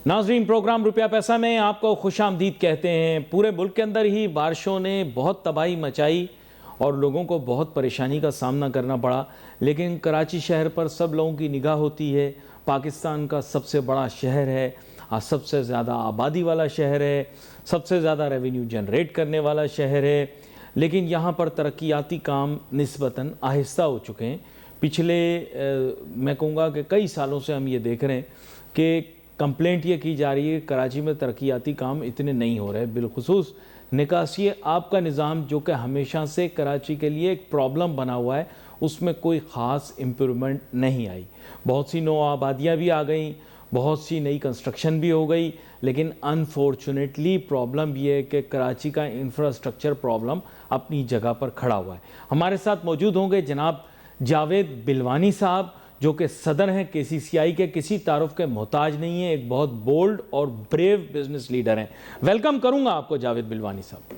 नाज़रीन, प्रोग्राम रुपया पैसा में आपको खुशामदीद कहते हैं। पूरे मुल्क के अंदर ही बारिशों ने बहुत तबाही मचाई और लोगों को बहुत परेशानी का सामना करना पड़ा, लेकिन कराची शहर पर सब लोगों की निगाह होती है। पाकिस्तान का सबसे बड़ा शहर है, सबसे ज़्यादा आबादी वाला शहर है, सबसे ज़्यादा रेवेन्यू जनरेट करने वाला शहर है, लेकिन यहाँ पर तरक्याती काम निस्बतन आहिस्ता हो चुके हैं। पिछले मैं कहूँगा कि कई सालों से हम ये देख रहे हैं कि कंप्लेंट ये की जा रही है कराची में तरक्याती काम इतने नहीं हो रहे। बिलखुसूस निकासी आपका निज़ाम जो कि हमेशा से कराची के लिए एक प्रॉब्लम बना हुआ है, उसमें कोई ख़ास इम्प्रूवमेंट नहीं आई। बहुत सी नौ आबादियाँ भी आ गई, बहुत सी नई कंस्ट्रक्शन भी हो गई, लेकिन अनफॉर्चुनेटली प्रॉब्लम ये है कि कराची का इंफ्रास्ट्रक्चर प्रॉब्लम अपनी जगह पर खड़ा हुआ है। हमारे साथ मौजूद होंगे जनाब जावेद बिलवानी साहब, जो कि सदर हैं KCCI के, किसी तारुफ के मोहताज नहीं है, एक बहुत बोल्ड और ब्रेव बिजनेस लीडर हैं। वेलकम करूंगा आपको जावेद बिलवानी साहब।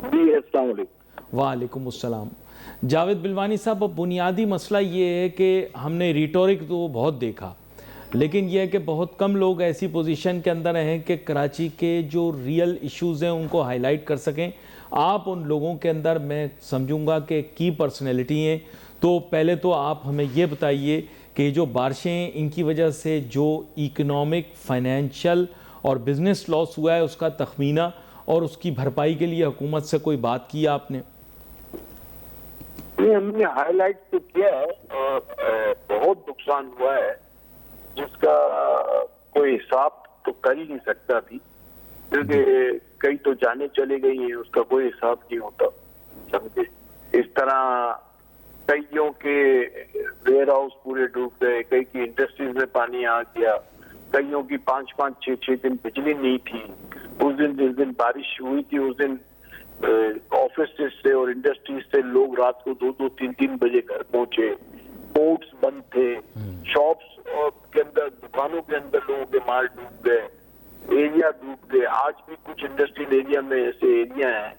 जी, अस्सलाम वालेकुम। वालेकुम अस्सलाम। जावेद बिलवानी साहब, अब बुनियादी मसला ये है कि हमने रिटोरिक तो बहुत देखा, लेकिन यह है कि बहुत कम लोग ऐसी पोजीशन के अंदर हैं कि कराची के जो रियल इश्यूज़ हैं उनको हाईलाइट कर सकें। आप उन लोगों के अंदर मैं समझूंगा कि की पर्सनैलिटी हैं। तो पहले तो आप हमें ये बताइए कि जो बारिशें, इनकी वजह से जो इकोनॉमिक, फाइनेंशियल और बिज़नेस लॉस हुआ है उसका तखमीना और उसकी भरपाई के लिए हुकूमत से कोई बात की आपने? हमने हाईलाइट तो किया है और बहुत नुकसान हुआ है जिसका कोई हिसाब तो कर ही नहीं सकता अभी, क्योंकि कई तो जाने चले गई हैं, उसका कोई हिसाब नहीं होता। समझे, इस तरह कईयों के वेयर हाउस पूरे डूब गए, कई की इंडस्ट्रीज में पानी आ गया, कईयों की 5-5, 6-6 दिन बिजली नहीं थी। उस दिन जिस दिन बारिश हुई थी उस दिन ऑफिस से और इंडस्ट्रीज से लोग रात को 2-2, 3-3 बजे घर पहुंचे। पोर्ट्स बंद थे, शॉप्स के अंदर, दुकानों के अंदर लोगों के माल डूब गए, एरिया डूब गए। आज भी कुछ इंडस्ट्रियल एरिया में ऐसे एरिया हैं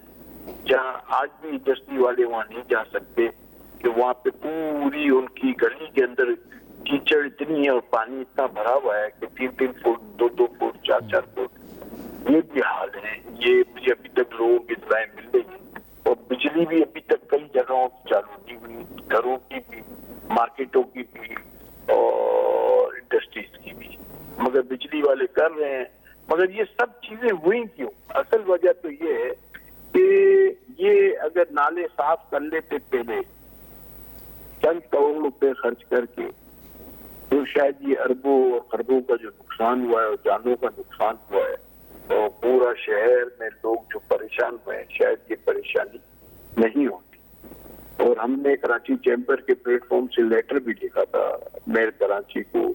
जहां आज भी इंडस्ट्री वाले वहां नहीं जा सकते कि वहां पे पूरी उनकी गली के अंदर कीचड़ इतनी है और पानी इतना भरा हुआ है कि 3-3 फुट, 2-2 फुट, 4-4 फुट ये भी हाल है। ये मुझे अभी तक लोगों की दवाएं मिल रही है और बिजली भी अभी तक कई जगहों से चालू नहीं हुई, घरों की भी, मार्केटों की भी और इंडस्ट्रीज की भी, मगर बिजली वाले कर रहे हैं। मगर ये सब चीजें हुई क्यों? असल वजह तो ये है कि ये अगर नाले साफ कर लेते पहले चंद करोड़ रुपए खर्च करके, तो शायद ये अरबों और खरबों का जो नुकसान हुआ है और जानों का नुकसान हुआ है और पूरा शहर में लोग जो परेशान हुए हैं, शायद ये परेशानी नहीं होती। और हमने कराची चैम्बर के प्लेटफॉर्म से लेटर भी लिखा था मेयर कराची को,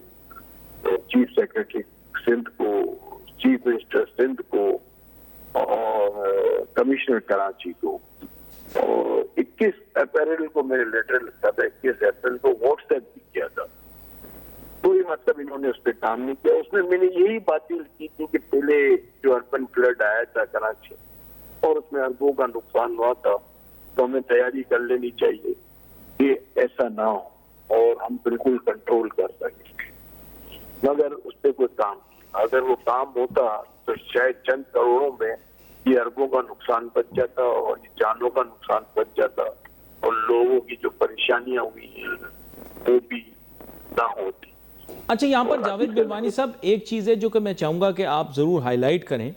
चीफ सेक्रेटरी सिंध को, चीफ मिनिस्टर सिंध को और कमिश्नर कराची को। और 21 अप्रैल को मैंने लेटर लिखा था, 21 अप्रैल को व्हाट्सएप भी किया था। कोई मतलब इन्होंने उस पर काम नहीं किया। उसमें मैंने यही बातें लिखी थी कि पहले जो अर्बन फ्लड आया था कराची और उसमें अरबों का नुकसान हुआ था, तो हमें तैयारी कर लेनी चाहिए कि ऐसा ना हो और हम बिल्कुल कंट्रोल कर सकें। मगर उस पर कोई काम नहीं। अगर वो काम होता तो शायद चंद करोड़ों में ये अरबों का नुकसान बच जाता और ये जानों का नुकसान बच जाता और लोगों की जो परेशानियां हुई हैं वो भी ना होती। अच्छा, यहाँ पर जावेद बिलवानी साहब एक चीज़ है जो कि मैं चाहूँगा कि आप ज़रूर हाईलाइट करें।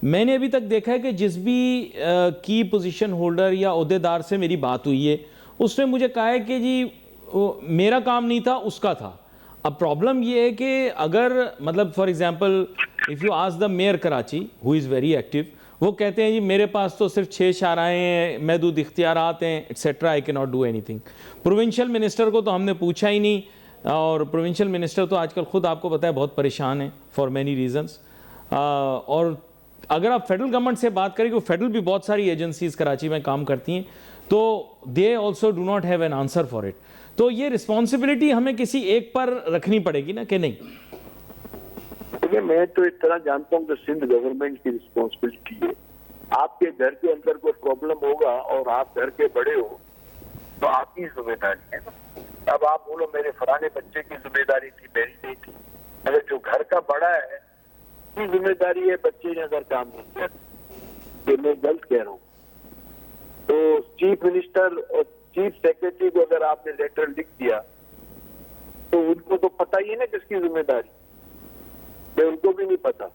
मैंने अभी तक देखा है कि जिस भी की पोजीशन होल्डर या ओहदेदार से मेरी बात हुई है, उसने मुझे कहा है कि जी मेरा काम नहीं था, उसका था। अब प्रॉब्लम ये है कि अगर मतलब for example if you ask the mayor Karachi who is very active, वो कहते हैं जी मेरे पास तो सिर्फ 6 शाराएँ हैं, महदूद इख्तियारात हैं, etcetera, I can not do anything. Provincial minister को तो हमने पूछा ही नहीं, और प्रोविंशियल मिनिस्टर तो आजकल ख़ुद आपको पता है बहुत परेशान है फॉर मैनी रीजंस। और अगर आप फेडरल गवर्नमेंट से बात करें, कि फेडरल भी बहुत सारी एजेंसीज कराची में काम करती हैं, तो they also do not have an answer for it. तो ये रिस्पॉन्सिबिलिटी हमें किसी एक पर रखनी पड़ेगी ना, कि नहीं? देखिए, मैं तो इस तरह जानता हूँ कि सिंध गवर्नमेंट की रिस्पॉन्सिबिलिटी है। आपके घर के अंदर कोई प्रॉब्लम होगा और आप घर के बड़े हो तो आपकी जिम्मेदारी है ना। अब आप बोलो मेरे फलाने बच्चे की जिम्मेदारी थी, मेरी नहीं थी। अगर जो घर का बड़ा है किसकी जिम्मेदारी है बच्चे ने अगर काम नहीं किया? ये मैं गलत कह रहा हूँ? तो चीफ मिनिस्टर और चीफ सेक्रेटरी को अगर आपने लेटर लिख दिया तो उनको तो पता ही है ना किसकी जिम्मेदारी, तो उनको भी नहीं पता,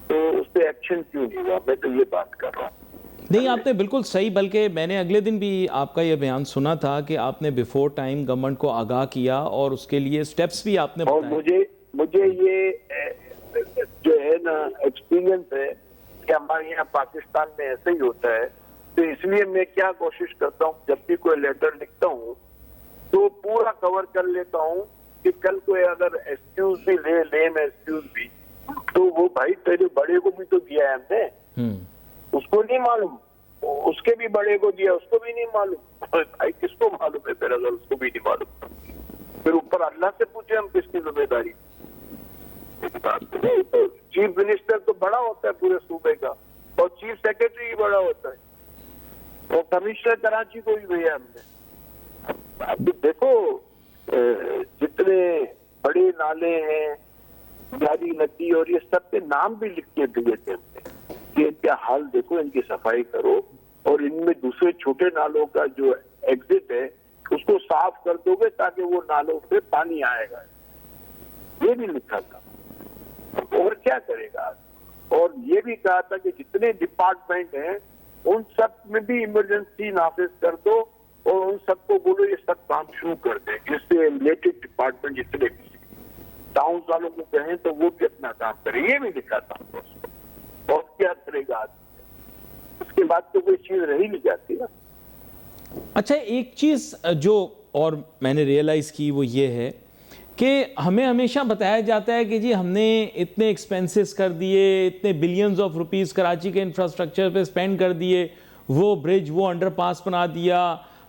तो उस पर एक्शन क्यों नहीं हुआ? मैं तो ये बात कर रहा हूँ। नहीं, आपने बिल्कुल सही, बल्कि मैंने अगले दिन भी आपका ये बयान सुना था कि आपने बिफोर टाइम गवर्नमेंट को आगाह किया और उसके लिए स्टेप्स भी आपने और बताए। मुझे ये जो है ना एक्सपीरियंस है कि हमारे यहाँ पाकिस्तान में ऐसे ही होता है, तो इसलिए मैं क्या कोशिश करता हूँ, जब भी कोई लेटर लिखता हूँ तो पूरा कवर कर लेता हूँ कि कल कोई अगर एक्सक्यूज भी ले मैं एक्सक्यूज भी, तो वो भाई तेरे बड़े को भी तो दिया है हमने, उसको नहीं मालूम, उसके भी बड़े को दिया, उसको भी नहीं मालूम। भाई किसको मालूम है फिर अगर उसको भी नहीं मालूम? फिर ऊपर अल्लाह से पूछे हम किसकी जिम्मेदारी? तो चीफ मिनिस्टर तो बड़ा होता है पूरे सूबे का, और चीफ सेक्रेटरी भी बड़ा होता है, और कमिश्नर कराची को भी भेजा हमने। अभी देखो जितने बड़े नाले हैं, जारी नदी, और ये सब के नाम भी लिख के दिए थे हमने कि इनका हाल देखो, इनकी सफाई करो, और इनमें दूसरे छोटे नालों का जो एग्जिट है उसको साफ कर दोगे ताकि वो नालों से पानी आएगा, ये भी लिखा था। और क्या करेगा? और ये भी कहा था कि जितने डिपार्टमेंट हैं उन सब में भी इमरजेंसी नाफिज कर दो, और उन सबको बोलो ये सब काम शुरू कर दें, जिससे रिलेटेड डिपार्टमेंट जितने भी टाउन वालों को कहें तो वो भी अपना काम करें, ये भी लिखा था। और क्या करेगा आदमी? उसके बाद तो कोई चीज रही नहीं जाती ना। अच्छा, एक चीज जो और मैंने रियलाइज की वो ये है कि हमें हमेशा बताया जाता है कि जी हमने इतने एक्सपेंसेस कर दिए, इतने बिलियंस ऑफ रुपीस कराची के इंफ्रास्ट्रक्चर पे स्पेंड कर दिए, वो ब्रिज, वो अंडरपास बना दिया,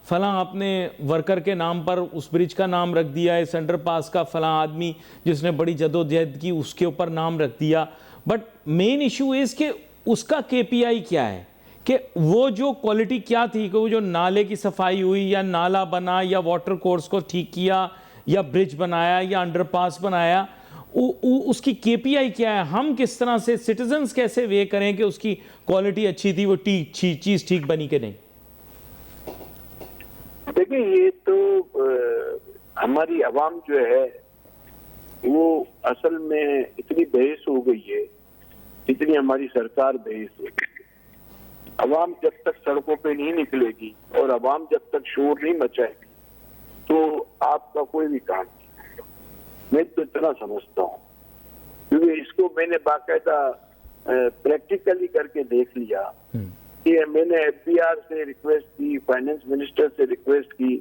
फलां आपने वर्कर के नाम पर उस ब्रिज का नाम रख दिया, इस अंडरपास का फलां आदमी जिसने बड़ी जदोजहद की उसके ऊपर नाम रख दिया। बट मेन इशू इज़ कि उसका KPI क्या है, कि वो जो क्वालिटी क्या थी, कि वो जो नाले की सफाई हुई या नाला बना या वाटर कोर्स को ठीक किया या ब्रिज बनाया या अंडरपास बनाया, उसकी KPI क्या है? हम किस तरह से सिटीजन्स कैसे वे करें कि उसकी क्वालिटी अच्छी थी, वो चीज़ ठीक बनी कि नहीं? देखिए, ये तो हमारी आवाम जो है वो असल में इतनी बहस हो गई है जितनी हमारी सरकार बहस हो गई है। अवाम जब तक सड़कों पे नहीं निकलेगी और अवाम जब तक शोर नहीं मचाएगी तो आपका कोई भी काम नहीं। मैं तो इतना समझता हूँ, क्योंकि इसको मैंने बाकायदा प्रैक्टिकली करके देख लिया कि मैंने FBR से रिक्वेस्ट की, फाइनेंस मिनिस्टर से रिक्वेस्ट की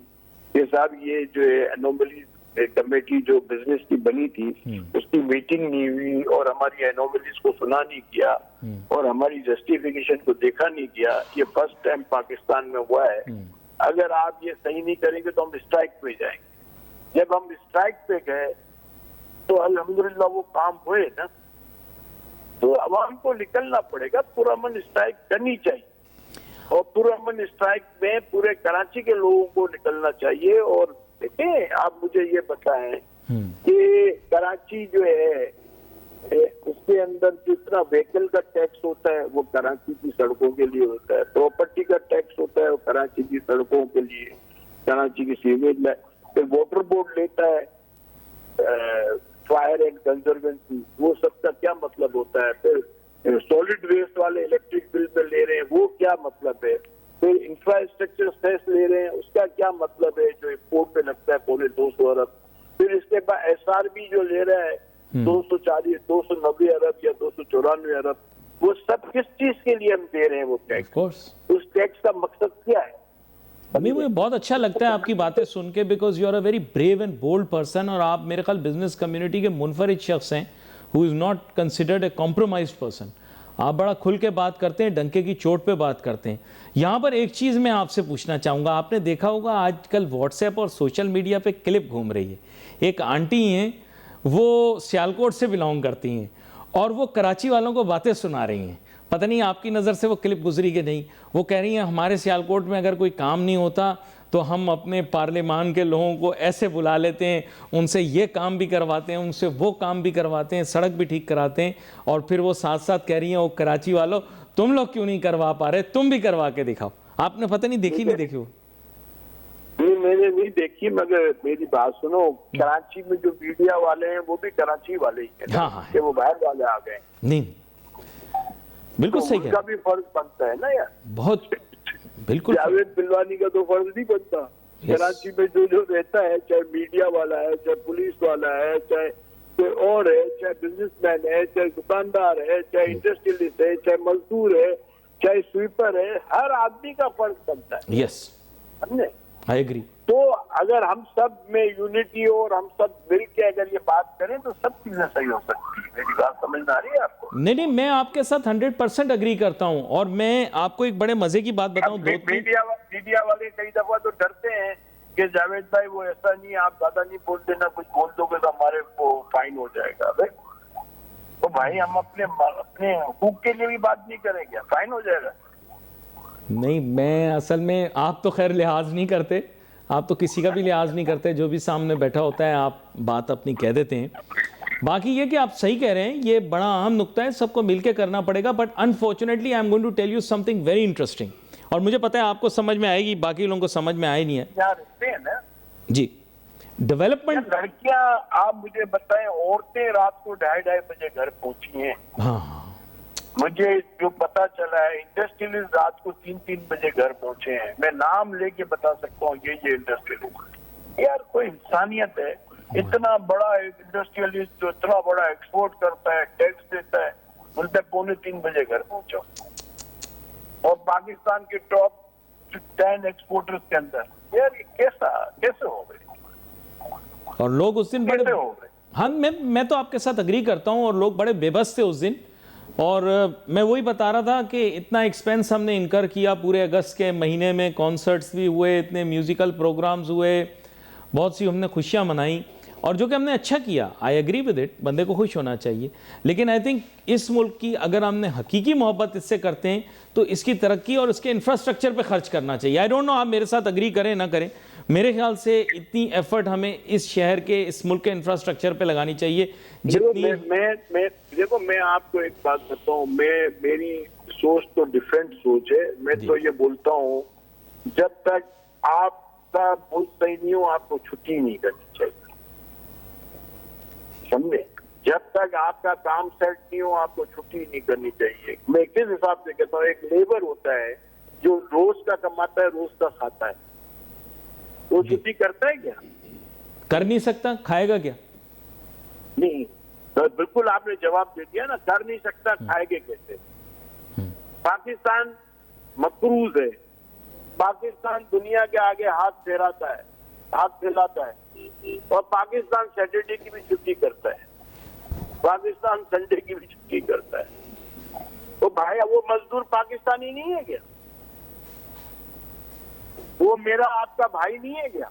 कि साहब ये जो है एनोमली कमेटी जो बिजनेस की बनी थी उसकी मीटिंग नहीं हुई, और हमारी एनोमलीज को सुना नहीं किया, और हमारी जस्टिफिकेशन को देखा नहीं किया। ये फर्स्ट टाइम पाकिस्तान में हुआ है। अगर आप ये सही नहीं करेंगे तो हम स्ट्राइक पे जाएंगे। जब हम स्ट्राइक पे गए तो अल्हम्दुलिल्लाह वो काम हुए ना, तो अवाम को निकलना पड़ेगा, पुरअमन स्ट्राइक करनी चाहिए, और पुरअमन स्ट्राइक में पूरे कराची के लोगों को निकलना चाहिए। और देखिए, आप मुझे ये बताएं कि कराची जो है उसके अंदर जितना व्हीकल का टैक्स होता है वो कराची की सड़कों के लिए होता है, प्रॉपर्टी का टैक्स होता है वो कराची की सड़कों के लिए, कराची की सीवेज, फिर वाटर बोर्ड लेता है, फायर एंड कंजर्वेंसी, वो सबका क्या मतलब होता है, फिर सॉलिड वेस्ट वाले इलेक्ट्रिक बिल में ले रहे हैं वो क्या मतलब है, फिर इंफ्रास्ट्रक्चर सेस ले रहे हैं उसका क्या मतलब है जो इंपोर्ट पे लगता है 250 अरब, फिर इसके बाद SRB जो ले रहा है 290 अरब या 294 अरब, वो सब किस चीज के लिए हम दे रहे हैं वो टैक्स? उस टैक्स का मकसद क्या है? मुझे बहुत अच्छा लगता है आपकी बातें सुन के, because you are a very brave and bold person, और आप मेरे ख्याल बिजनेस कम्युनिटी के मुनफरिद शख्स हैं who is not considered a compromised person. आप बड़ा खुल के बात करते हैं, डंके की चोट पे बात करते हैं। यहाँ पर एक चीज़ मैं आपसे पूछना चाहूँगा, आपने देखा होगा आजकल व्हाट्सएप और सोशल मीडिया पे क्लिप घूम रही है, एक आंटी हैं वो सियालकोट से बिलोंग करती हैं और वो कराची वालों को बातें सुना रही हैं, पता नहीं आपकी नज़र से वो क्लिप गुजरी कि नहीं। वो कह रही हैं हमारे सियालकोट में अगर कोई काम नहीं होता तो हम अपने पार्लियामान के लोगों को ऐसे बुला लेते हैं, उनसे ये काम भी करवाते हैं, उनसे वो काम भी करवाते हैं, सड़क भी ठीक कराते हैं, और फिर वो साथ साथ कह रही हैं, वो कराची वालों तुम लोग क्यों नहीं करवा पा रहे, तुम भी करवा के दिखाओ। आपने पता नहीं देखी नहीं देखी वो? नहीं, मैंने नहीं देखी, मगर मेरी बात सुनो, कराची में जो मीडिया वाले हैं वो भी कराची वाले ही हैं। हाँ हाँ, कि वो बाहर वाले आ गए। नहीं बिल्कुल तो सही उनका भी फर्ज बनता है ना यार। बहुत बिल्कुल। जावेद बिलवानी का तो फर्ज नहीं बनता। कराची में जो रहता है, चाहे मीडिया वाला है, चाहे पुलिस वाला है, चाहे कोई और है, चाहे बिजनेसमैन है, चाहे दुकानदार है, चाहे इंडस्ट्रियलिस्ट है, चाहे मजदूर है, चाहे स्वीपर है, हर आदमी का फर्ज बनता है। यस, समझे? I agree. तो अगर हम सब में यूनिटी हो और हम सब मिल के अगर ये बात करें तो सब चीजें सही हो सकती है। मेरी बात समझ में आ रही है आपको? नहीं, मैं आपके साथ 100% अग्री करता हूं। और मैं आपको एक बड़े मजे की बात बताऊं, मीडिया वाले कई दफा तो डरते हैं कि जावेद भाई वो ऐसा नहीं, आप ज्यादा नहीं बोल देना, कुछ बोल दोगे तो हमारे को फाइन हो जाएगा। तो भाई हम अपने हुकूक के लिए भी बात नहीं करेंगे, फाइन हो जाएगा। नहीं, मैं असल में, आप तो खैर लिहाज नहीं करते, आप तो किसी का भी लिहाज नहीं करते, जो भी सामने बैठा होता है आप बात अपनी कह देते हैं। बाकी ये कि आप सही कह रहे हैं, ये बड़ा अहम नुक्ता है, सबको मिलकर करना पड़ेगा। But unfortunately I am going to tell you something very interesting, और मुझे पता है आपको समझ में आएगी, बाकी लोगों को समझ में आई नहीं है। ना जी, डेवलपमेंट। लड़कियां, आप मुझे बताएं, औरतें रात को 2:30 बजे घर पहुंची हैं। हाँ, मुझे जो पता चला है, इंडस्ट्रियलिस्ट रात को 3-3 बजे घर पहुंचे हैं। मैं नाम लेके बता सकता हूँ, ये इंडस्ट्रियलिस्ट। यार कोई इंसानियत है? इतना बड़ा एक इंडस्ट्रियलिस्ट जो इतना बड़ा एक्सपोर्ट करता है, टैक्स देता है, बोलता है 2:45 बजे घर पहुंचो। और पाकिस्तान के टॉप 10 एक्सपोर्टर्स के अंदर, यार ये कैसे हो गए? और लोग उस दिन बड़े, हाँ मैं तो आपके साथ अग्री करता हूँ, और लोग बड़े बेबस थे उस दिन। और मैं वही बता रहा था कि इतना एक्सपेंस हमने इनकर किया, पूरे अगस्त के महीने में कॉन्सर्ट्स भी हुए, इतने म्यूज़िकल प्रोग्राम्स हुए, बहुत सी हमने खुशियाँ मनाई, और जो कि हमने अच्छा किया। आई एग्री विद इट, बंदे को खुश होना चाहिए। लेकिन आई थिंक इस मुल्क की अगर हमने हकीकी मोहब्बत इससे करते हैं तो इसकी तरक्की और इसके इंफ्रास्ट्रक्चर पे खर्च करना चाहिए। आई डोंट नो आप मेरे साथ अग्री करें ना करें, मेरे ख्याल से इतनी एफर्ट हमें इस शहर के, इस मुल्क के इंफ्रास्ट्रक्चर पे लगानी चाहिए जितनी। देखो मैं आपको एक बात बताऊं, मेरी सोच तो डिफरेंट सोच है। मैं तो ये बोलता हूं, जब तक आपका मुल्क सही नहीं हो आपको छुट्टी नहीं करनी चाहिए। समझे? जब तक आपका काम सेट नहीं हो आपको छुट्टी नहीं करनी चाहिए। मैं किस हिसाब से कहता हूँ, एक लेबर होता है जो रोज का कमाता है, रोज का खाता है, वो छुट्टी करता है क्या? कर नहीं सकता, खाएगा क्या? नहीं, तो बिल्कुल आपने जवाब दे दिया ना, कर नहीं सकता, खाएंगे कैसे? पाकिस्तान मकरूज है, पाकिस्तान दुनिया के आगे हाथ फैलाता है, और पाकिस्तान सैटरडे की भी छुट्टी करता है, पाकिस्तान संडे की भी छुट्टी करता है। तो भाई वो मजदूर पाकिस्तानी नहीं है क्या? वो मेरा आपका भाई नहीं है क्या?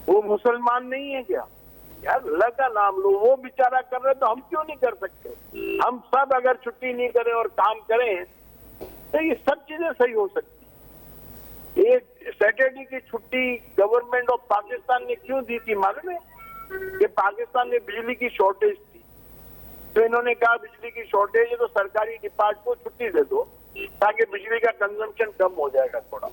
वो मुसलमान नहीं है क्या? यार अल्लाह का नाम लो, वो बेचारा कर रहे तो हम क्यों नहीं कर सकते? हम सब अगर छुट्टी नहीं करें और काम करें तो ये सब चीजें सही हो सकती। एक सैटरडे की छुट्टी गवर्नमेंट ऑफ पाकिस्तान ने क्यों दी थी मालूम है? कि पाकिस्तान में बिजली की शॉर्टेज थी, तो इन्होंने कहा बिजली की शॉर्टेज है तो सरकारी डिपार्टमेंट को छुट्टी दे दो ताकि बिजली का कंजम्पशन कम हो जाएगा थोड़ा।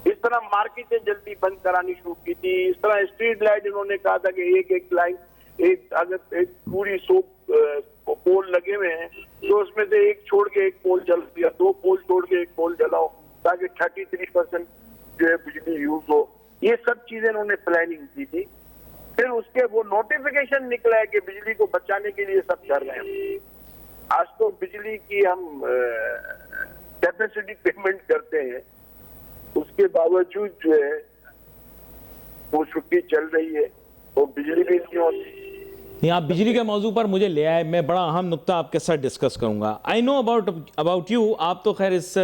इस तरह मार्केटें जल्दी बंद करानी शुरू की थी। इस तरह स्ट्रीट लाइट इन्होंने कहा था कि एक लाइन, अगर एक पूरी 100 पोल लगे हुए हैं तो उसमें से एक छोड़ के एक पोल जल दिया, 2 पोल छोड़ के एक पोल जलाओ ताकि 33% जो है बिजली यूज हो। ये सब चीजें इन्होंने प्लानिंग की थी। फिर उसके वो नोटिफिकेशन निकला है कि बिजली को बचाने के लिए सब कर रहे हैं। आज तो बिजली की हम कैपेसिटी पेमेंट करते हैं, उसके बावजूद जो है वो छुट्टी चल रही है और बिजली भी नहीं होती। नहीं, आप बिजली के मौजू पर मुझे ले आए, मैं बड़ा अहम नुक्ता आपके साथ डिस्कस करूंगा। आई नो अबाउट यू, आप तो खैर इस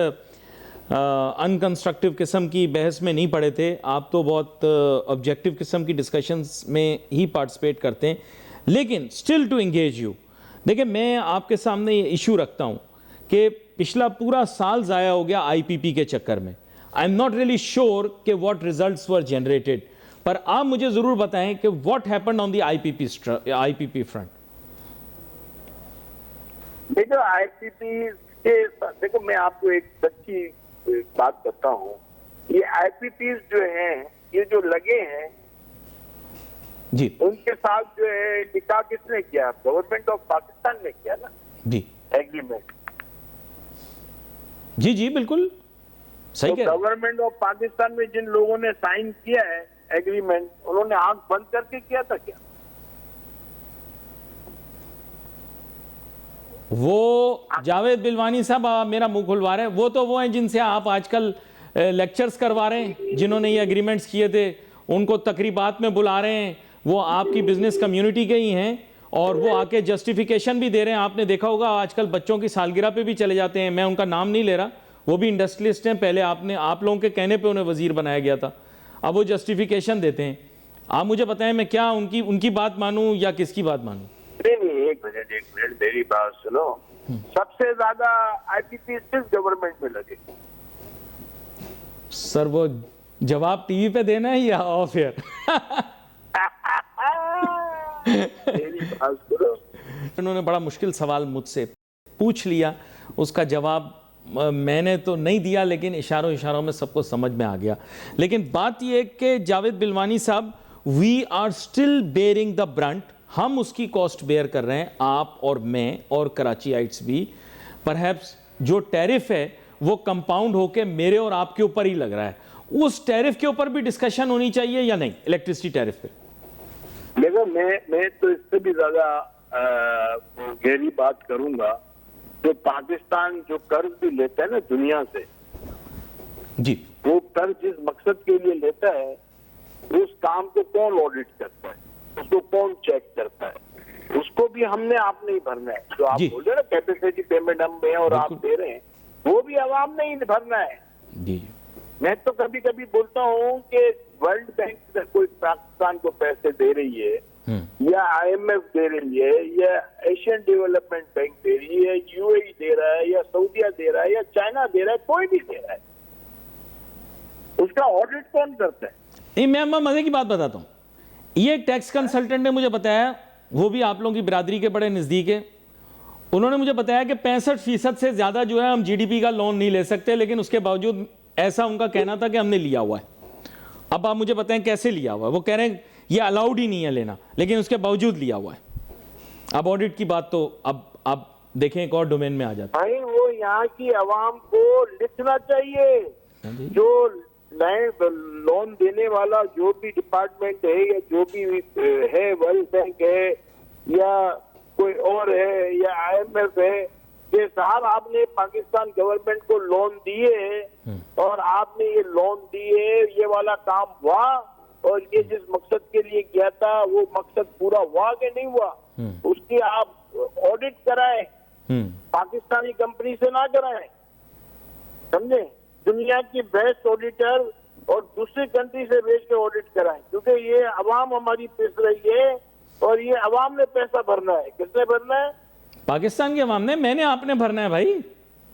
अनकंस्ट्रक्टिव किस्म की बहस में नहीं पड़े थे, आप तो बहुत ऑब्जेक्टिव किस्म की डिस्कशंस में ही पार्टिसिपेट करते हैं। लेकिन स्टिल टू एंगेज यू, देखिए, मैं आपके सामने ये इशू रखता हूं कि पिछला पूरा साल ज़ाया हो गया आईपीपी के चक्कर में। I am not really sure कि व्हाट रिजल्ट्स वर जनरेटेड, पर आप मुझे ज़रूर बताएं कि what happened on the IPP front. देखो आईपीपी के, देखो मैं आपको एक सच्ची बात करता हूँ, ये आईपीपी जो हैं, ये जो लगे हैं जी उनके साथ जो है निकाह किसने किया? गवर्नमेंट ऑफ पाकिस्तान ने किया ना जी एग्रीमेंट। जी जी बिल्कुल सही तो कह रहे हैं। गवर्नमेंट ऑफ पाकिस्तान में जिन लोगों ने साइन किया है एग्रीमेंट, उन्होंने आंख बंद करके किया था क्या? वो जावेद बिलवानी साहब, आप मेरा मुंह खुलवा रहे हैं, वो हैं जिनसे आप आजकल लेक्चर्स करवा रहे हैं, जिन्होंने ये एग्रीमेंट्स किए थे, उनको तकरीबात में बुला रहे हैं, वो आपकी बिजनेस कम्युनिटी के ही हैं, और वो आके जस्टिफिकेशन भी दे रहे हैं। आपने देखा होगा आजकल बच्चों की सालगिरह पे भी चले जाते हैं, मैं उनका नाम नहीं ले रहा, वो भी इंडस्ट्रियलिस्ट हैं, पहले आप लोगों के कहने पे उन्हें वजीर बनाया गया था, अब वो जस्टिफिकेशन देते हैं। आप मुझे बताएं मैं क्या उनकी बात मानूं या किसकी बात मानूं? नहीं, एक मिनट मेरी बात सुनो। सबसे ज्यादा आईपीपी किस गवर्नमेंट में लगे? सर वो जवाब टीवी पे देना है या ऑफ एयर? मेरी बात सुनो। उन्होंने बड़ा मुश्किल सवाल मुझसे पूछ लिया, उसका जवाब मैंने तो नहीं दिया, लेकिन इशारों में सबको समझ में आ गया। लेकिन बात यह है कि Javed Bilwani sahab, we are still bearing the brunt, हम उसकी कॉस्ट बेयर कर रहे हैं, आप और मैं और कराचीआइट्स भी। परहैप्स जो टैरिफ है वो कंपाउंड होके मेरे और आपके ऊपर ही लग रहा है, उस टैरिफ के ऊपर भी डिस्कशन होनी चाहिए या नहीं, इलेक्ट्रिसिटी टैरिफ पे? देखो मैं तो इससे भी ज्यादा गहरी बात करूंगा। जो पाकिस्तान जो कर्ज भी लेता है ना दुनिया से, जी, वो कर्ज जिस मकसद के लिए लेता है, उस काम को कौन ऑडिट करता है, उसको कौन चेक करता है, उसको भी हमने आपने ही भरना है। जो आप जी। बोल रहे हैं ना कैपेसिटी पेमेंट हम में और आप बिल्कुल। दे रहे हैं, वो भी आवाम ने ही भरना है। जी मैं तो कभी कभी बोलता हूँ कि वर्ल्ड बैंक अगर कोई पाकिस्तान को पैसे दे रही है, या आईएमएफ दे रही है, या एशियन डेवलपमेंट बैंक दे रही है, यूएई दे रहा है, या सऊदीया दे रहा है, या चाइना दे रहा है, कोई भी दे रहा है, उसका ऑडिट कौन करता है? नहीं, मैं मजे की बात बताता हूँ। ये एक टैक्स कंसल्टेंट ने मुझे बताया, वो भी आप लोगों की बिरादरी के बड़े नज़दीक है। उन्होंने मुझे बताया कि 65% से ज़्यादा जो है हम जीडीपी का लोन नहीं ले सकते, लेकिन उसके बावजूद ऐसा उनका कहना था कि हमने लिया हुआ है। अब आप मुझे बताएं कैसे लिया हुआ है? वो कह रहे हैं ये अलाउड ही नहीं है लेना, लेकिन उसके बावजूद लिया हुआ है। अब ऑडिट की बात तो अब देखें एक और डोमेन में आ जाता भाई वो यहाँ की आवाम को लिखना चाहिए। है। जो लोन देने वाला जो भी डिपार्टमेंट है, या जो भी है, वर्ल्ड बैंक है या कोई और है या आईएमएफ है, कि साहब आपने पाकिस्तान गवर्नमेंट को लोन दिए और आपने ये लोन दिए, ये वाला काम हुआ, और ये जिस मकसद के लिए किया था वो मकसद पूरा हुआ कि नहीं हुआ, उसकी आप ऑडिट कराएं, पाकिस्तानी कंपनी से ना कराएं, समझे? दुनिया की बेस्ट ऑडिटर और दूसरी कंट्री से भेज के ऑडिट कराएं, क्योंकि ये अवाम हमारी पिस रही है और ये अवाम ने पैसा भरना है। किसने भरना है? पाकिस्तान के अवाम ने। मैंने आपने भरना है भाई,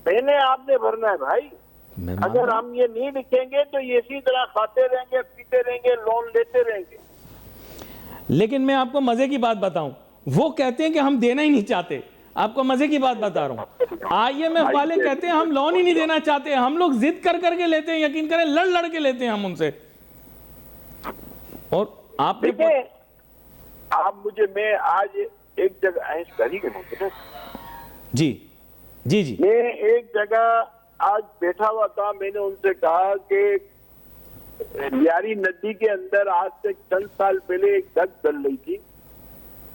मैंने आपने भरना है भाई। अगर हम ये नहीं लिखेंगे तो ये इसी तरह खाते रहेंगे, पीते रहेंगे, लोन लेते रहेंगे। लेकिन मैं आपको मजे की बात बताऊं, वो कहते हैं कि हम देना ही नहीं चाहते। आपको मजे की बात बता रहा हूं, आईएमएफ वाले कहते हैं हम लोन ही नहीं देना चाहते, हम लोग जिद कर करके लेते हैं, यकीन करें लड़ के लेते हैं हम उनसे। और आपने देखिए, आप मुझे, मैं आज एक जगह ऐश करी गई, जी जी जी, मैं एक जगह आज बैठा हुआ था, मैंने उनसे कहा कि लियारी नदी के अंदर आज से चंद साल पहले एक डक चल रही थी।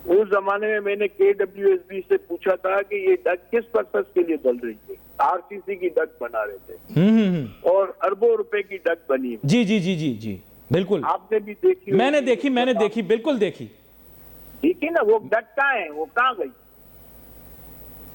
उस जमाने में मैंने KWSB से पूछा था कि ये डक किस पर्पस के लिए चल रही थी। RCC की डक बना रहे थे और अरबों रुपए की डक बनी। जी जी जी जी जी बिल्कुल, आपने भी देखी? मैंने देखी, बिल्कुल देखी। देखी ना, वो डक कहाँ है, वो कहाँ गई?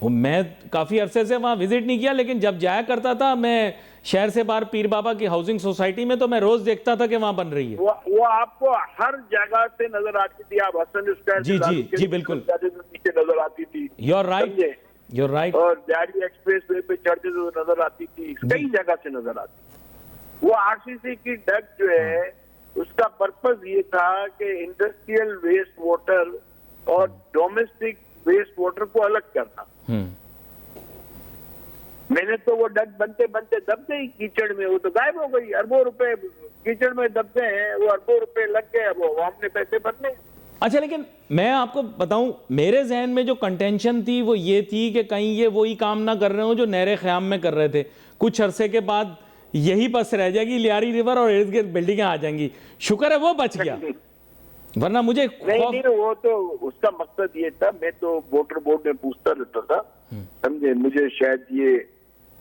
वो मैं काफ़ी अरसे से वहाँ विजिट नहीं किया, लेकिन जब जाया करता था मैं शहर से बाहर पीर बाबा की हाउसिंग सोसाइटी में, तो मैं रोज देखता था कि वहाँ बन रही है। वो आपको हर जगह से नजर आती थी। आप हसन स्क्वायर जी जी जी बिल्कुल, नीचे नजर आती थी, you are right, you are right. और दिल्ली एक्सप्रेस वे पे चढ़ते तो नजर आती थी, कई जगह से नजर आती थी। वो आरसीसी की डक जो है उसका पर्पस ये था कि इंडस्ट्रियल वेस्ट वाटर और डोमेस्टिक वेस्ट वाटर को अलग करना। मैंने तो वो डक बनते बनते दब गई कीचड़ में, वो तो गायब हो गई। अरबों रुपए कीचड़ में दबते हैं, वो अरबों रुपए लग गए, अब वो हमने पैसे भरने। अच्छा, लेकिन मैं आपको बताऊं, मेरे जहन में जो कंटेंशन थी वो ये थी कि कहीं ये वही काम ना कर रहे हो जो नहरे ख्याम में कर रहे थे। कुछ अरसे के बाद यही बस रह जाएगी, लियारी रिवर और इर्द गिर्द बिल्डिंगें आ जाएंगी। शुक्र है वो बच गया, वरना मुझे नहीं, वो तो उसका मकसद ये था। मैं तो वाटर बोर्ड में पूछता रहता था, समझे। मुझे शायद ये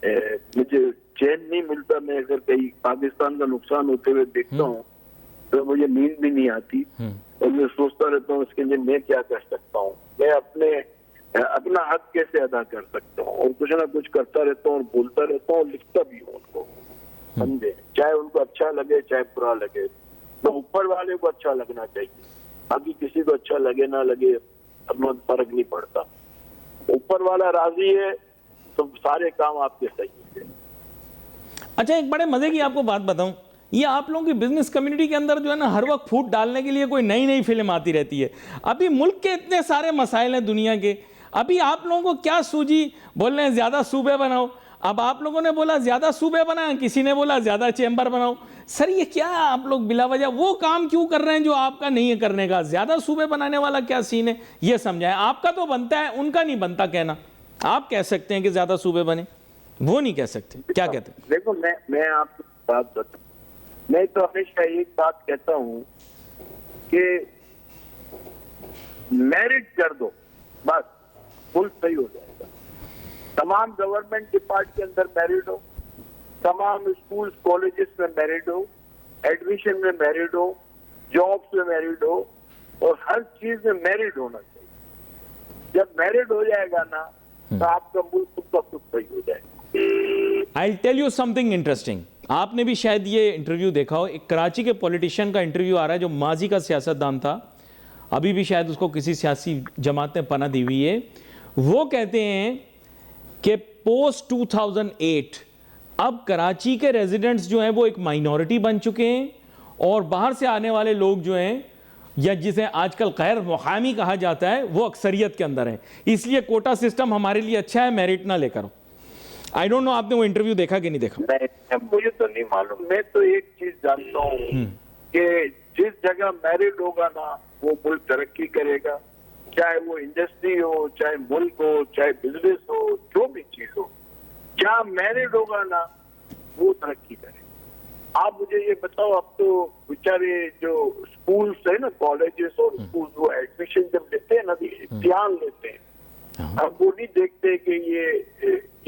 मुझे चैन नहीं मिलता। मैं अगर कहीं पाकिस्तान का नुकसान होते हुए देखता हूँ तो मुझे नींद भी नहीं आती, और मैं सोचता रहता हूँ इसके लिए मैं क्या कर सकता हूँ, मैं अपना हक कैसे अदा कर सकता हूँ। और कुछ ना कुछ करता रहता हूँ और बोलता रहता हूँ और लिखता भी हूँ उनको, समझे। चाहे उनको अच्छा लगे चाहे बुरा लगे, तो ऊपर वाले को अच्छा लगना चाहिए। बाकी किसी को अच्छा लगे ना लगे अपना फर्क नहीं पड़ता। ऊपर वाला राजी है तो सारे काम आपके सही है। अच्छा, एक बड़े मजे की आपको बात बताऊं, ये आप लोगों की बिजनेस कम्युनिटी के अंदर जो है ना, हर वक्त फूट डालने के लिए कोई नई नई फिल्म आती रहती है। अभी मुल्क के इतने सारे मसाइल हैं दुनिया के, अभी आप लोगों को क्या सूझी? बोल रहे हैं ज्यादा सूबे बनाओ। अब आप लोगों ने बोला ज्यादा सूबे बनाएं, किसी ने बोला ज्यादा चेंबर बनाओ। सर ये क्या आप लोग बिला वजह वो काम क्यों कर रहे हैं जो आपका नहीं है करने का? ज्यादा सूबे बनाने वाला क्या सीन है, ये समझाएं। आपका तो बनता है, उनका नहीं बनता कहना। आप कह सकते हैं कि ज्यादा सूबे बने, वो नहीं कह सकते। क्या कहते हैं? देखो, मैं आपको बात बताऊं, मैं तो हमेशा एक बात कहता हूं कि मेरिट कर दो, बस फुल सही हो जाएगा। तमाम गवर्नमेंट डिपार्टमेंट के अंदर मेरिट हो, तमाम स्कूल कॉलेजेस में मेरिट हो, एडमिशन में मेरिट हो, जॉब्स में मेरिट हो, और हर चीज में मेरिट होना चाहिए। जब मेरिट हो जाएगा ना तो आपका मुल्क खुद का खुद सही हो जाएगा। I tell you something interesting. आपने भी शायद ये इंटरव्यू देखा हो, एक कराची के पॉलिटिशियन का इंटरव्यू आ रहा है जो माजी का सियासतदान था, अभी भी शायद उसको किसी सियासी जमात ने पनाह दी हुई है। वो कहते हैं कि पोस्ट 2008 अब कराची के रेजिडेंट्स जो हैं वो एक माइनॉरिटी बन चुके हैं, और बाहर से आने वाले लोग जो हैं, या जिसे आजकल गैर मुकामी कहा जाता है, वो अक्सरियत के अंदर है। इसलिए कोटा सिस्टम हमारे लिए अच्छा है, मेरिट ना लेकर। आई डोंट नो आपने वो इंटरव्यू देखा कि नहीं देखा? मुझे तो नहीं मालूम। मैं तो एक चीज जानता हूँ कि जिस जगह मेरिट होगा ना वो मुल्क तरक्की करेगा। चाहे वो इंडस्ट्री हो, चाहे मुल्क हो, चाहे बिजनेस हो, जो भी चीज हो, जहाँ मेरिट होगा ना वो तरक्की करे। आप मुझे ये बताओ, अब तो बेचारे जो स्कूल्स है ना, कॉलेजेस और स्कूल, वो एडमिशन जब लेते हैं ना, इम्तिहान लेते हैं, अब वो नहीं देखते कि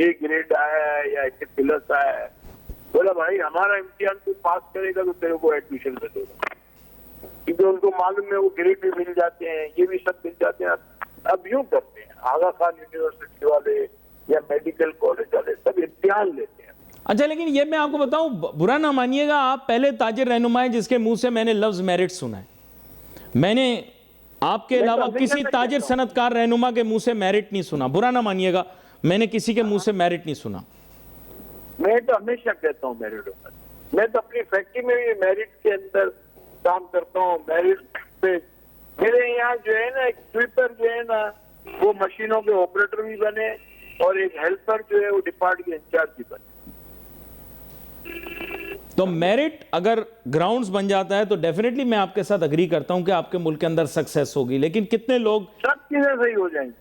ये ग्रेड आया है या ये प्लस आया है। बोला भाई हमारा इम्तिहान तू पास करेगा तो तेरे को एडमिशन मिलेगा, क्योंकि उनको मालूम है वो ग्रेड भी मिल जाते हैं, ये भी सब मिल जाते हैं। अब यूं करते हैं, आगा खान यूनिवर्सिटी वाले या मेडिकल कॉलेज वाले सब इम्तिहान लेते हैं। अच्छा, लेकिन ये मैं आपको बताऊं, बुरा ना मानिएगा, आप पहले ताजिर रहनुमा हैं जिसके मुंह से मैंने लफ्ज मेरिट सुना है। मैंने आपके अलावा किसी ताजिर सनतकार रहनुमा के मुंह से मेरिट नहीं सुना। बुरा ना मानिएगा, मैंने किसी के मुंह से मेरिट नहीं सुना। मैं तो हमेशा कहता हूँ मेरिट होगा। मैं तो अपनी फैक्ट्री में भी मेरिट के अंदर काम करता हूँ। मेरिट पे मेरे यहाँ जो है ना, एक स्वीपर जो है ना वो मशीनों के ऑपरेटर भी बने, और एक हेल्पर जो है वो डिपार्टमेंट के इंचार्ज भी बने। तो मेरिट अगर ग्राउंड्स बन जाता है तो डेफिनेटली मैं आपके साथ अग्री करता हूं कि आपके मुल्क के अंदर सक्सेस होगी। लेकिन कितने लोग, सब चीजें सही हो जाएंगी।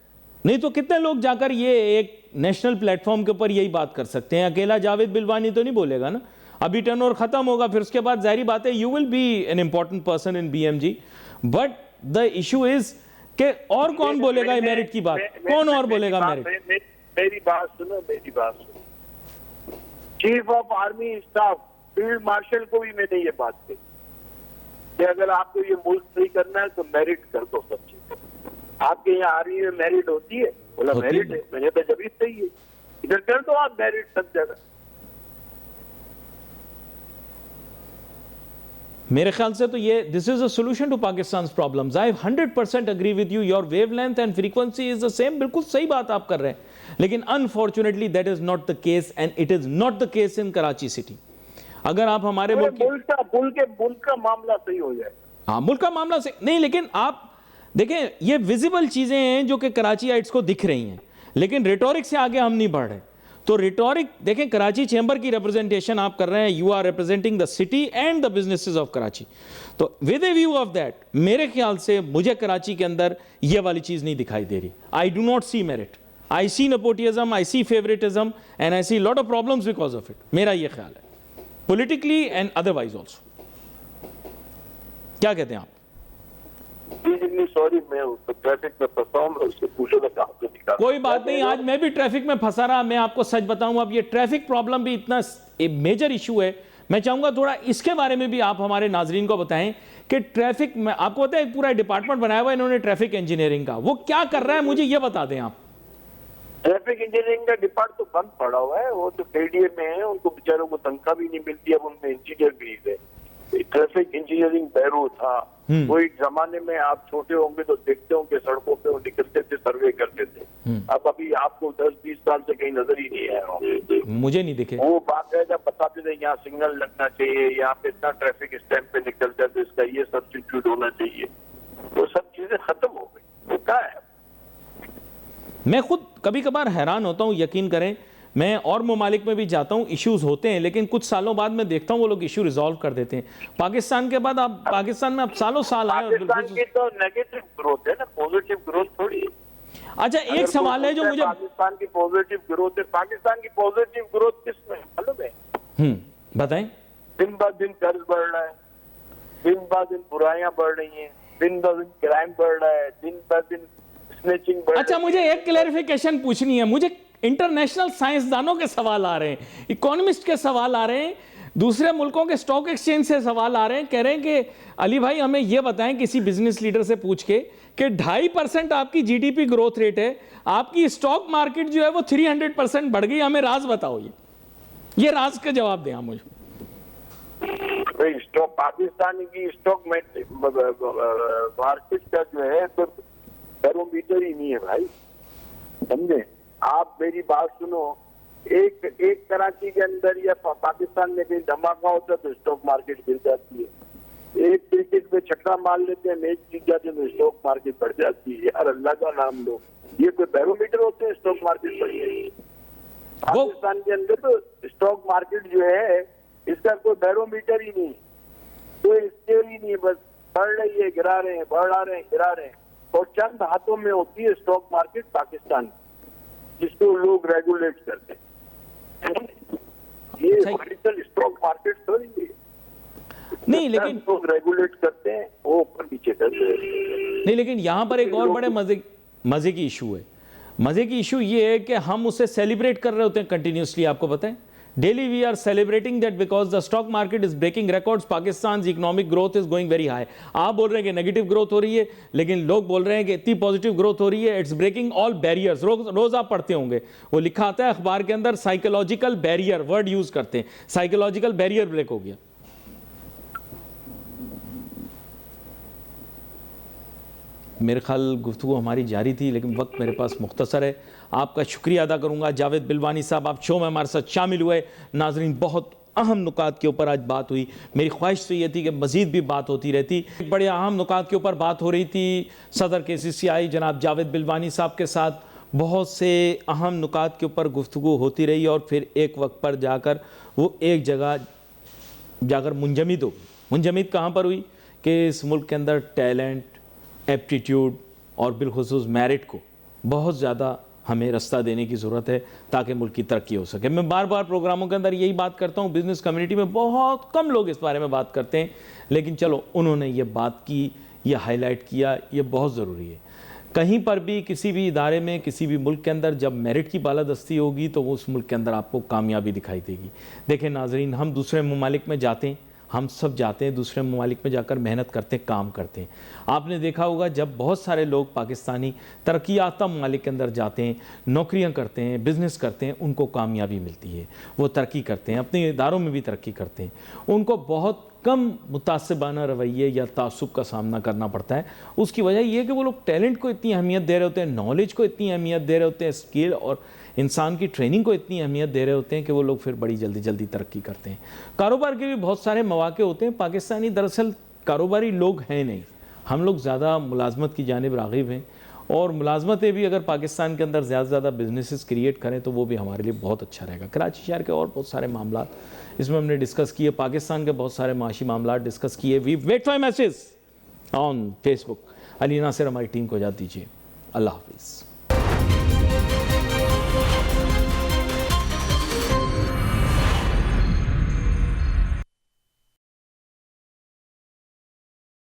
नहीं तो कितने लोग जाकर ये एक नेशनल प्लेटफॉर्म के ऊपर यही बात कर सकते हैं? अकेला जावेद बिलवानी तो नहीं बोलेगा ना। अभी टर्नओवर खत्म होगा, फिर उसके बाद जाहिर बात है you will be an important person in BMG, but the issue is कि और कौन बोलेगा मेरिट की बात? कौन और बोलेगा मेरिट? मेरी बात सुनो, मेरी बात सुनो। Chief of army staff field marshal को भी मैंने ये बात कही कि अगर आपको ये मुल्क सही करना है तो मेरिट कर दो सब चीजें। आपके यहाँ आर्मी में मैरिट होती है? बोला होती मैरिट है। है। मैंने तो जब सही है, इधर कर दो आप मैरिट सब जगह। मेरे ख्याल से तो ये this is a solution to Pakistan problems. I 100% agree with you, your wavelength and frequency is the same. बिल्कुल सही बात आप कर रहे हैं, लेकिन unfortunately that is not the case and it is not the case in Karachi city. अगर आप हमारे मुल्क मुल्क का मामला सही हो जाए। हाँ, मुल्क का मामला से नहीं, लेकिन आप देखें ये विजिबल चीजें हैं जो कि कराचीइट्स को दिख रही हैं, लेकिन रिटोरिक से आगे हम नहीं बढ़ रहे। तो रिटोरिक देखें, कराची चैम्बर की रिप्रेजेंटेशन आप कर रहे हैं, you are representing the city and the businesses of Karachi. तो with a view of that मेरे ख्याल से मुझे कराची के अंदर ये वाली चीज नहीं दिखाई दे रही। I do not see merit, I see nepotism, I see favouritism and I see lot of problems because of it. मेरा ये ख्याल है, पॉलिटिकली एंड अदरवाइज ऑल्सो। क्या कहते हैं आप? सॉरी, मैं ट्रैफिक में फंसा हूं, उससे पूछो तो कहां से निकाल। कोई बात नहीं, आज मैं भी ट्रैफिक में फंसा रहा। मैं आपको सच बताऊं, अब ये ट्रैफिक प्रॉब्लम भी इतना मेजर इशू है। मैं चाहूंगा थोड़ा इसके बारे में भी आप हमारे नाजरीन को बताएं कि ट्रैफिक में आपको पता है एक पूरा डिपार्टमेंट बनाया हुआ है इन्होंने ट्रैफिक इंजीनियरिंग का, वो क्या कर रहा है मुझे ये बता दें आप। ट्रैफिक इंजीनियरिंग का डिपार्ट तो बंद पड़ा हुआ है, वो तो KDA में है, उनको बेचारों को तनख्वाह भी नहीं मिलती। अब उनमें इंजीनियर भी है। ट्रैफिक इंजीनियरिंग बैरो था, वो एक जमाने में आप छोटे होंगे तो देखते होंगे सड़कों पे वो निकलते थे, सर्वे करते थे। अब अभी आपको 10-20 साल से कहीं नजर ही नहीं आया होंगे। मुझे नहीं दिखे। वो बाकायदा बताते थे यहाँ सिग्नल लगना चाहिए, यहाँ पे इतना ट्रैफिक स्टैंप पे निकलता है तो इसका ये सब्स्टिट्यूट होना चाहिए। वो सब चीजें खत्म हो गई। वो क्या है? मैं खुद कभी कभार हैरान होता हूं, यकीन करें। मैं और ममालिक में भी जाता हूं, इश्यूज होते हैं, लेकिन कुछ सालों बाद मैं देखता हूं वो लोग इशू रिजॉल्व कर देते हैं। पाकिस्तान के बाद आप पाकिस्तान में आप सालों साल आए। पाकिस्तान की तो नेगेटिव ग्रोथ है ना, पॉजिटिव ग्रोथ थोड़ी है। अच्छा, एक सवाल है जो मुझे पाकिस्तान की पॉजिटिव ग्रोथ है। पाकिस्तान की पॉजिटिव ग्रोथ किसमें मालूम है? बताएं। दिन ब दिन कर्ज बढ़ रहा है, दिन ब दिन बुराइयां बढ़ रही हैं, दिन ब दिन क्राइम बढ़ रहा है, दिन ब दिन स्नैचिंग बढ़ रही है। अच्छा, मुझे एक क्लैरिफिकेशन पूछनी है। मुझे इंटरनेशनल साइंसदानों के सवाल आ रहे हैं, इकोनॉमिस्ट के सवाल आ रहे हैं, दूसरे मुल्कों के स्टॉक एक्सचेंज से सवाल आ रहे हैं। कह रहे हैं कि अली भाई हमें यह बताएं किसी बिजनेस लीडर से पूछ के कि 2.5% आपकी GDP ग्रोथ रेट है, आपकी स्टॉक मार्केट जो है वो 300% बढ़ गई, हमें राज बताओ। ये राज का जवाब दें आप मुझे। भाई स्टॉक पाकिस्तान की स्टॉक मार्केट का जो है तो बैरोमीटर ही नहीं है भाई, समझे? आप मेरी बात सुनो, एक कराची के अंदर या पाकिस्तान में कहीं धमाका होता है तो स्टॉक मार्केट गिर जाती है। एक क्रिकेट में छक्का मार लेते हैं, मैच जीत जाते हैं तो स्टॉक मार्केट बढ़ जाती है। यार अल्लाह का नाम लो, ये कोई बैरोमीटर होते हैं स्टॉक मार्केट बढ़ जाएगी? पाकिस्तान के अंदर तो स्टॉक मार्केट जो है इसका कोई बैरोमीटर ही नहीं, कोई स्केल ही नहीं, बस बढ़ रही है, गिरा रहे हैं, बढ़ा रहे हैं, गिरा रहे हैं। और चंद हाथों में होती है स्टॉक मार्केट पाकिस्तान, जिसको लोग रेगुलेट करते हैं। ये वर्टिकल स्टॉक मार्केट तो नहीं, लेकिन लोग रेगुलेट करते हैं, वो ऊपर नीचे करते हैं। नहीं, लेकिन यहां पर एक और बड़े मजे की इशू है। मजे की इशू ये है कि हम उसे सेलिब्रेट कर रहे होते हैं कंटिन्यूसली। आपको पता है daily we are celebrating that because the stock market is breaking records, Pakistan economic growth is going very high. आप बोल रहे हैं कि नेगेटिव ग्रोथ हो रही है, लेकिन लोग बोल रहे हैं कि इतनी पॉजिटिव ग्रोथ हो रही है, इट्स ब्रेकिंग ऑल बैरियर्स। रोज आप पढ़ते होंगे, वो लिखा आता है अखबार के अंदर, साइकोलॉजिकल बैरियर वर्ड यूज करते हैं, साइकोलॉजिकल बैरियर ब्रेक हो गया। मेरे ख्याल गुफ्तगू हमारी जारी थी, लेकिन वक्त मेरे पास मुख्तसर है। आपका शुक्रिया अदा करूंगा जावेद बिलवानी साहब, आप शो में हमारे साथ शामिल हुए। नाजरीन, बहुत अहम नुकात के ऊपर आज बात हुई। मेरी ख्वाहिश तो ये थी कि मज़ीद भी बात होती रहती। बड़े अहम नुकात के ऊपर बात हो रही थी सदर KCCI जनाब जावेद बिलवानी साहब के साथ। बहुत से अहम नुकात के ऊपर गुफ्तगू होती रही और फिर एक वक्त पर जाकर वो एक जगह जाकर मुंजमद हो गई। मुंजमद कहाँ पर हुई कि इस मुल्क के अंदर टैलेंट, एप्टीट्यूड और बिलखुसूस मेरिट को बहुत ज़्यादा हमें रास्ता देने की ज़रूरत है ताकि मुल्क की तरक्की हो सके। मैं बार बार प्रोग्रामों के अंदर यही बात करता हूँ, बिज़नेस कम्युनिटी में बहुत कम लोग इस बारे में बात करते हैं, लेकिन चलो उन्होंने ये बात की, ये हाईलाइट किया, ये बहुत ज़रूरी है। कहीं पर भी किसी भी इदारे में, किसी भी मुल्क के अंदर जब मेरिट की बालादस्ती होगी तो उस मुल्क के अंदर आपको कामयाबी दिखाई देगी। देखें नाजरीन, हम दूसरे ममालिक में जाते हैं, हम सब जाते हैं दूसरे ममालिक में जाकर मेहनत करते हैं, काम करते हैं। आपने देखा होगा जब बहुत सारे लोग पाकिस्तानी तरक्की याफ्ता ममालिक के अंदर जाते हैं, नौकरियां करते हैं, बिज़नेस करते हैं, उनको कामयाबी मिलती है, वो तरक्की करते हैं, अपने इदारों में भी तरक्की करते हैं। उनको बहुत कम मुतासिबाना रवैये या तासुब का सामना करना पड़ता है। उसकी वजह ये है कि वो लोग टैलेंट को इतनी अहमियत दे रहे होते हैं, नॉलेज को इतनी अहमियत दे रहे होते हैं, स्किल और इंसान की ट्रेनिंग को इतनी अहमियत दे रहे होते हैं कि वो लोग फिर बड़ी जल्दी जल्दी तरक्की करते हैं। कारोबार के भी बहुत सारे मौके होते हैं। पाकिस्तानी दरअसल कारोबारी लोग हैं नहीं, हम लोग ज़्यादा मुलाजमत की जानिब राग़िब हैं, और मुलाजमतें भी अगर पाकिस्तान के अंदर ज़्यादा से ज़्यादा बिजनेसेस क्रिएट करें तो वो भी हमारे लिए बहुत अच्छा रहेगा। कराची शहर के और बहुत सारे मामला इसमें हमने डिस्कस किए, पाकिस्तान के बहुत सारे माशी मामला डिस्कस किए। We wait for message on Facebook. Ali Nasir हमारी टीम को इजाज़त दीजिए। अल्लाह हाफिज़।